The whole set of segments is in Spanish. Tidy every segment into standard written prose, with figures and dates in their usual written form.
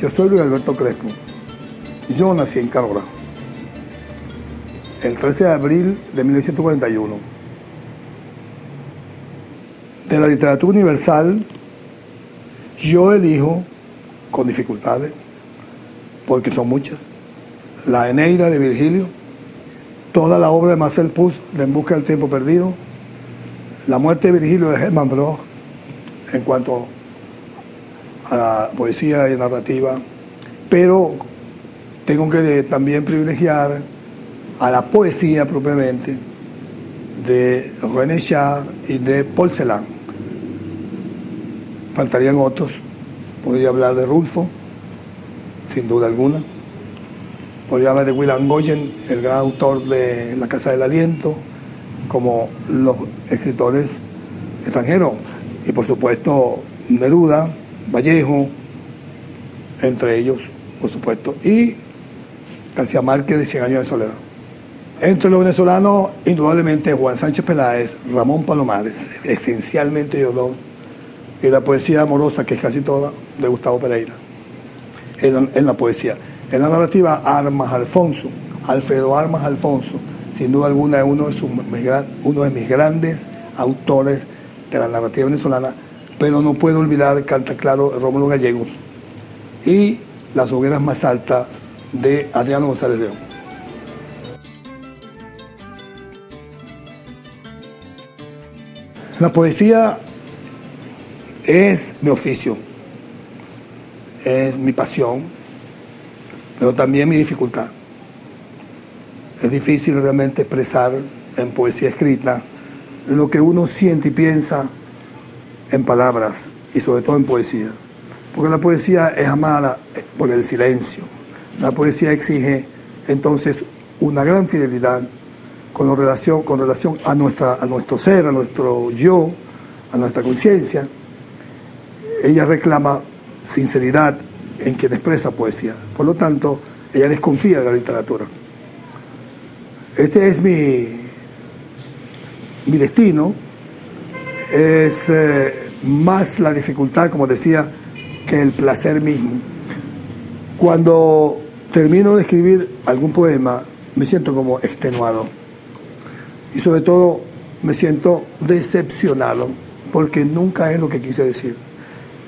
Yo soy Luis Alberto Crespo. Yo nací en Carora el 13 de abril de 1941. De la literatura universal, yo elijo, con dificultades, porque son muchas, la Eneida de Virgilio, toda la obra de Marcel Proust de En busca del tiempo perdido, La muerte de Virgilio de Hermann Broch, en cuanto a la poesía y narrativa, pero tengo que también privilegiar a la poesía propiamente de René Char y de Paul Celan. Faltarían otros, podría hablar de Rulfo, sin duda alguna. Podría hablar de Wilhelm Goyen, el gran autor de La Casa del Aliento, como los escritores extranjeros. Y por supuesto Neruda, Vallejo, entre ellos, por supuesto. Y García Márquez de Cien años de soledad. Entre los venezolanos, indudablemente Juan Sánchez Peláez, Ramón Palomares, esencialmente ellos dos, y la poesía amorosa, que es casi toda, de Gustavo Pereira, en la poesía. En la narrativa, Armas Alfonso, Alfredo Armas Alfonso, sin duda alguna es uno de mis grandes autores de la narrativa venezolana, pero no puedo olvidar, canta claro, Rómulo Gallegos y Las hogueras más altas de Adriano González León. La poesía es mi oficio, es mi pasión, pero también mi dificultad. Es difícil realmente expresar en poesía escrita lo que uno siente y piensa en palabras, y sobre todo en poesía. Porque la poesía es amada por el silencio. La poesía exige entonces una gran fidelidad con relación a nuestro ser, a nuestro yo, a nuestra conciencia. Ella reclama sinceridad en quien expresa poesía. Por lo tanto, ella desconfía de la literatura. Este es mi destino. Es más la dificultad, como decía, que el placer mismo. Cuando termino de escribir algún poema, me siento como extenuado. Y sobre todo, me siento decepcionado, porque nunca es lo que quise decir.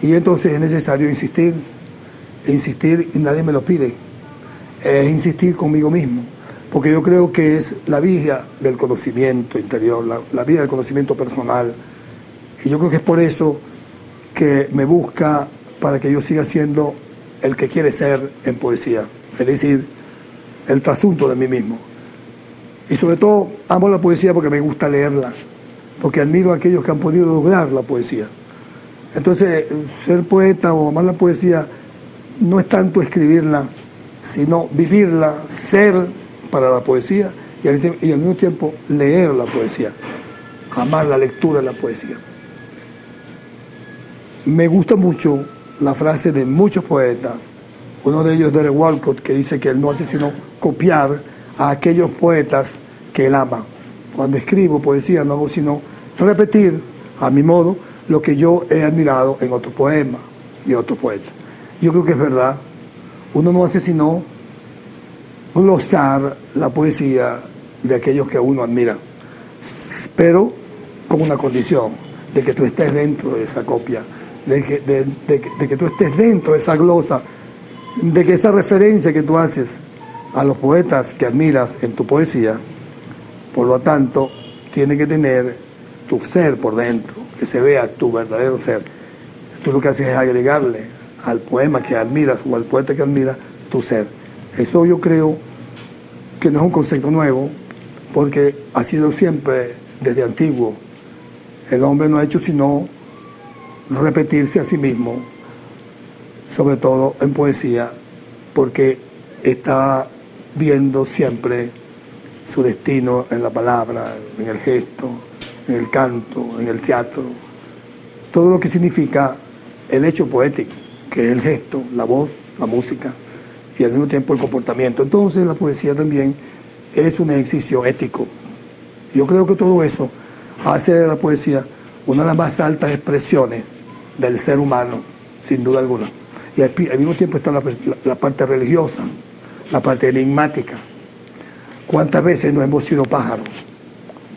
Y entonces es necesario insistir, y nadie me lo pide. Es insistir conmigo mismo, porque yo creo que es la vía del conocimiento interior, la vía del conocimiento personal. Y yo creo que es por eso que me busca para que yo siga siendo el que quiere ser en poesía, es decir, el trasunto de mí mismo. Y sobre todo amo la poesía porque me gusta leerla, porque admiro a aquellos que han podido lograr la poesía. Entonces, ser poeta o amar la poesía no es tanto escribirla, sino vivirla, ser para la poesía y al mismo tiempo leer la poesía, amar la lectura de la poesía. Me gusta mucho la frase de muchos poetas, uno de ellos Derek Walcott, que dice que él no hace sino copiar a aquellos poetas que él ama. Cuando escribo poesía no hago sino repetir a mi modo lo que yo he admirado en otros poemas y otros poetas. Yo creo que es verdad. Uno no hace sino glosar la poesía de aquellos que uno admira, pero con una condición, de que tú estés dentro de esa copia, de que tú estés dentro de esa glosa, de que esa referencia que tú haces a los poetas que admiras en tu poesía, por lo tanto, tiene que tener tu ser por dentro, que se vea tu verdadero ser. Tú lo que haces es agregarle al poema que admiras o al poeta que admiras tu ser. Eso yo creo que no es un concepto nuevo, porque ha sido siempre desde antiguo. El hombre no ha hecho sino repetirse a sí mismo, sobre todo en poesía, porque está viendo siempre su destino en la palabra, en el gesto, en el canto, en el teatro, todo lo que significa el hecho poético, que es el gesto, la voz, la música y al mismo tiempo el comportamiento. Entonces la poesía también es un ejercicio ético. Yo creo que todo eso hace de la poesía una de las más altas expresiones del ser humano, sin duda alguna. y al mismo tiempo está la parte religiosa, la parte enigmática. ¿Cuántas veces no hemos sido pájaros?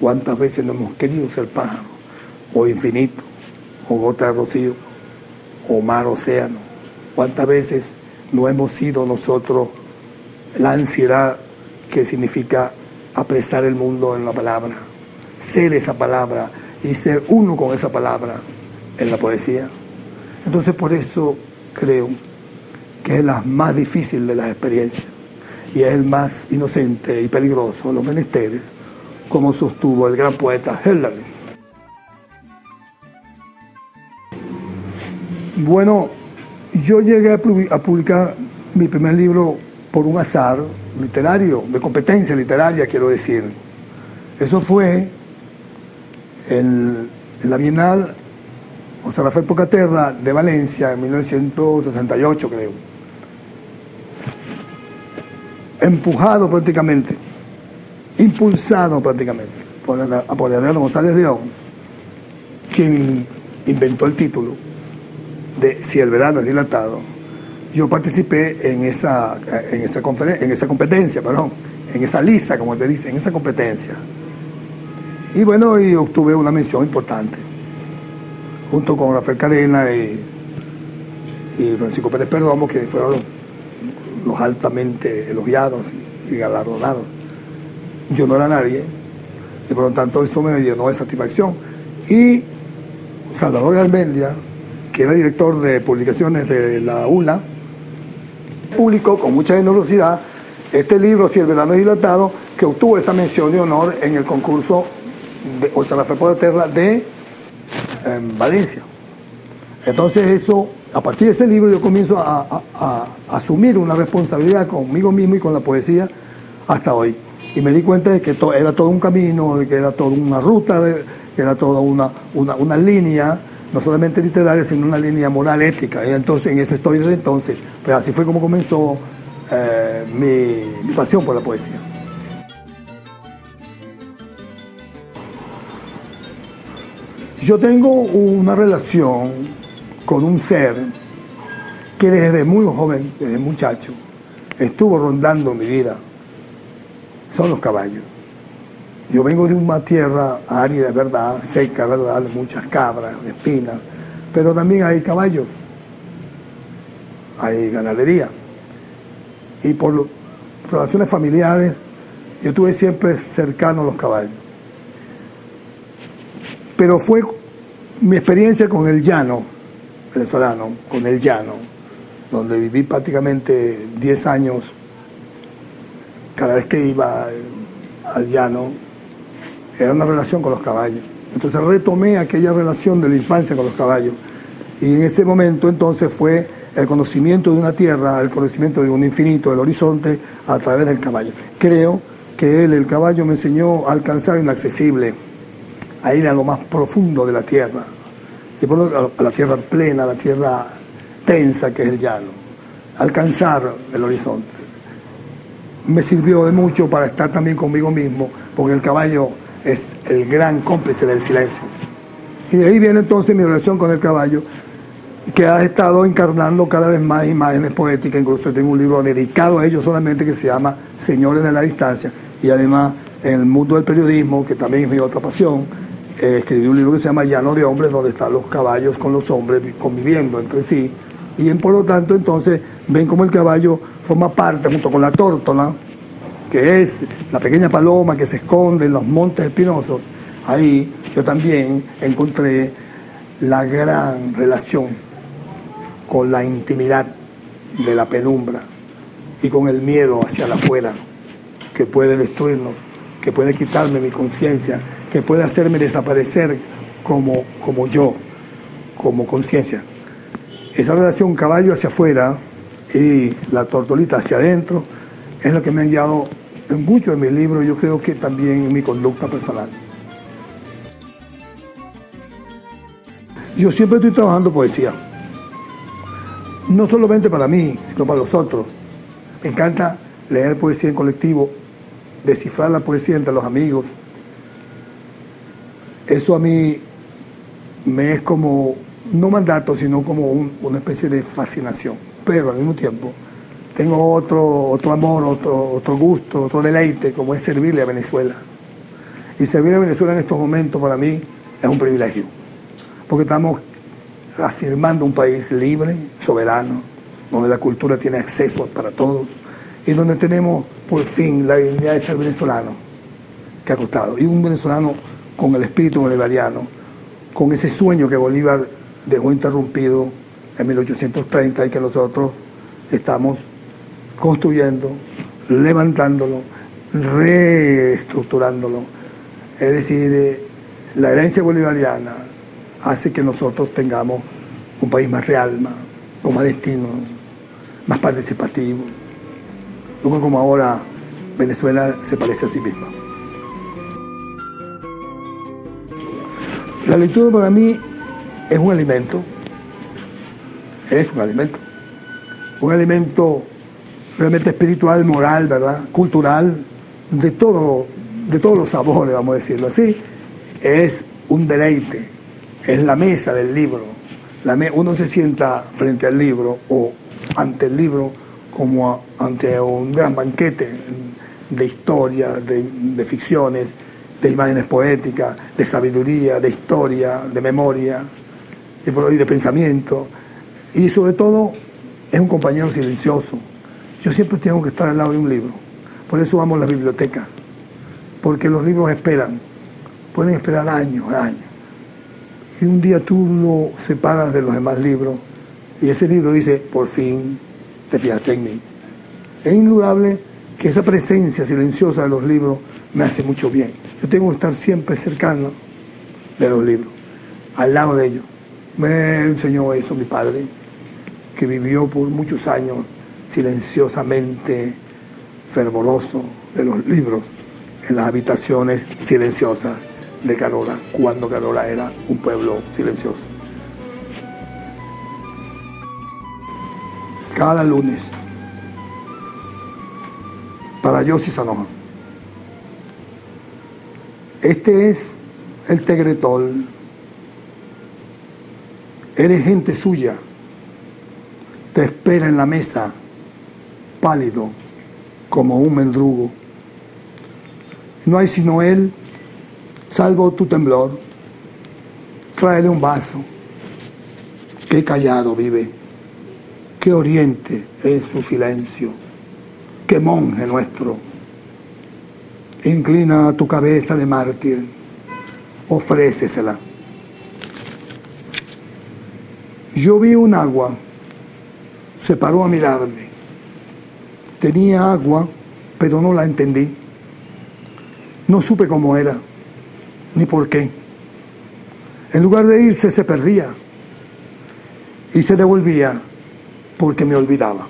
¿Cuántas veces no hemos querido ser pájaros? O infinito, o gota de rocío, o mar, océano. ¿Cuántas veces no hemos sido nosotros la ansiedad que significa apresar el mundo en la palabra, ser esa palabra y ser uno con esa palabra en la poesía? Entonces por eso creo que es la más difícil de las experiencias y es el más inocente y peligroso de los menesteres, como sostuvo el gran poeta Hölderlin. Bueno, yo llegué a publicar mi primer libro por un azar literario, de competencia literaria, quiero decir. Eso fue en la Bienal José Rafael Pocaterra de Valencia en 1968, creo. Empujado prácticamente, impulsado prácticamente por Adriano González León, quien inventó el título de Si el verano es dilatado. Yo participé en esa competencia, en esa lista, como se dice, en esa competencia. Y bueno, y obtuve una mención importante, junto con Rafael Cadena y Francisco Pérez Perdomo, que fueron los altamente elogiados y galardonados. Yo no era nadie, y por lo tanto eso me llenó de satisfacción. Y Salvador Garmendia, que era director de publicaciones de la ULA, publicó con mucha generosidad este libro, Si el verano es dilatado, que obtuvo esa mención de honor en el concurso de José Rafael Pocaterra de Valencia. Entonces eso, a partir de ese libro yo comienzo a asumir una responsabilidad conmigo mismo y con la poesía hasta hoy. Y me di cuenta de que era todo un camino, de que era toda una ruta, que era toda una línea, no solamente literaria, sino una línea moral, ética. Y entonces en eso estoy desde entonces. Pues así fue como comenzó mi pasión por la poesía. Yo tengo una relación con un ser que desde muy joven, desde muchacho, estuvo rondando mi vida. Son los caballos. Yo vengo de una tierra árida, verdad, seca, verdad, de muchas cabras, de espinas, pero también hay caballos, hay ganadería. Y por relaciones familiares, yo estuve siempre cercano a los caballos. Pero fue mi experiencia con el llano venezolano, con el llano, donde viví prácticamente 10 años, cada vez que iba al llano, era una relación con los caballos. Entonces retomé aquella relación de la infancia con los caballos. Y en ese momento entonces fue el conocimiento de una tierra, el conocimiento de un infinito, del horizonte, a través del caballo. Creo que el caballo me enseñó a alcanzar lo inaccesible, a ir a lo más profundo de la tierra, y a la tierra plena, a la tierra tensa que es el llano, alcanzar el horizonte. Me sirvió de mucho para estar también conmigo mismo, porque el caballo es el gran cómplice del silencio. Y de ahí viene entonces mi relación con el caballo, que ha estado encarnando cada vez más imágenes poéticas. Incluso tengo un libro dedicado a ellos solamente, que se llama Señores de la Distancia. Y además, en el mundo del periodismo, que también es mi otra pasión, escribí un libro que se llama Llano de Hombres, donde están los caballos con los hombres conviviendo entre sí. Y por lo tanto, entonces, ven como el caballo forma parte, junto con la tórtola, que es la pequeña paloma que se esconde en los montes espinosos. Ahí yo también encontré la gran relación con la intimidad de la penumbra y con el miedo hacia el afuera, que puede destruirnos, que puede quitarme mi conciencia, que puede hacerme desaparecer como yo, como conciencia. Esa relación caballo hacia afuera y la tortolita hacia adentro es lo que me han guiado en muchos de mis libros, yo creo que también en mi conducta personal. Yo siempre estoy trabajando poesía, no solamente para mí, sino para los otros. Me encanta leer poesía en colectivo, descifrar la poesía entre los amigos. Eso a mí me es como no mandato, sino como una especie de fascinación. Pero al mismo tiempo tengo otro amor, otro gusto, otro deleite, como es servirle a Venezuela. Y servir a Venezuela en estos momentos para mí es un privilegio, porque estamos afirmando un país libre, soberano, donde la cultura tiene acceso para todos y donde tenemos por fin la dignidad de ser venezolano, que ha costado. Y un venezolano con el espíritu bolivariano, con ese sueño que Bolívar dejó interrumpido en 1830 y que nosotros estamos construyendo, levantándolo, reestructurándolo. Es decir, la herencia bolivariana hace que nosotros tengamos un país más real, con más destino, más participativo. Luego, como ahora Venezuela se parece a sí misma. La lectura para mí es un alimento, un alimento realmente espiritual, moral, ¿verdad? Cultural, de todos los sabores, vamos a decirlo así. Es un deleite, es la mesa del libro. Uno se sienta frente al libro o ante el libro como ante un gran banquete de historia, de ficciones, de imágenes poéticas, de sabiduría, de historia, de memoria y de pensamiento. Y sobre todo es un compañero silencioso. Yo siempre tengo que estar al lado de un libro. Por eso amo las bibliotecas, porque los libros pueden esperar años. Y un día tú lo separas de los demás libros y ese libro dice, por fin te fijaste en mí. Es indudable que esa presencia silenciosa de los libros me hace mucho bien. Yo tengo que estar siempre cercano de los libros, al lado de ellos. Me enseñó eso mi padre, que vivió por muchos años silenciosamente fervoroso de los libros en las habitaciones silenciosas de Carola, cuando Carola era un pueblo silencioso. Cada lunes, para Yossi Sanoja. Este es el Tegretol. Eres gente suya. Te espera en la mesa, pálido como un mendrugo. No hay sino él, salvo tu temblor. Tráele un vaso. Qué callado vive. Qué oriente es su silencio. Qué monje nuestro. Inclina tu cabeza de mártir, ofrécesela. Yo vi un agua, se paró a mirarme. Tenía agua, pero no la entendí. No supe cómo era, ni por qué. En lugar de irse, se perdía y se devolvía porque me olvidaba.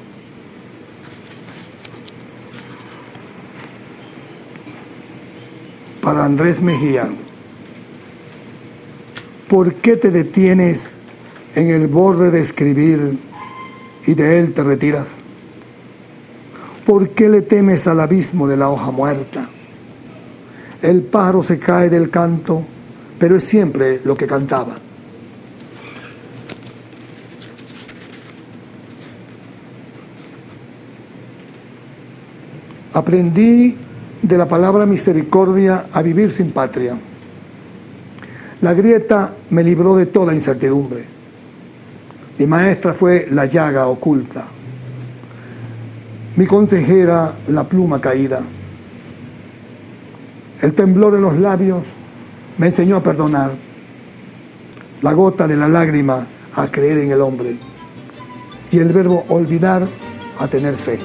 Para Andrés Mejía, ¿por qué te detienes en el borde de escribir y de él te retiras? ¿Por qué le temes al abismo de la hoja muerta? El pájaro se cae del canto, pero es siempre lo que cantaba. Aprendí de la palabra misericordia a vivir sin patria. La grieta me libró de toda incertidumbre. Mi maestra fue la llaga oculta. Mi consejera, la pluma caída. El temblor en los labios me enseñó a perdonar. La gota de la lágrima a creer en el hombre. Y el verbo olvidar a tener fe.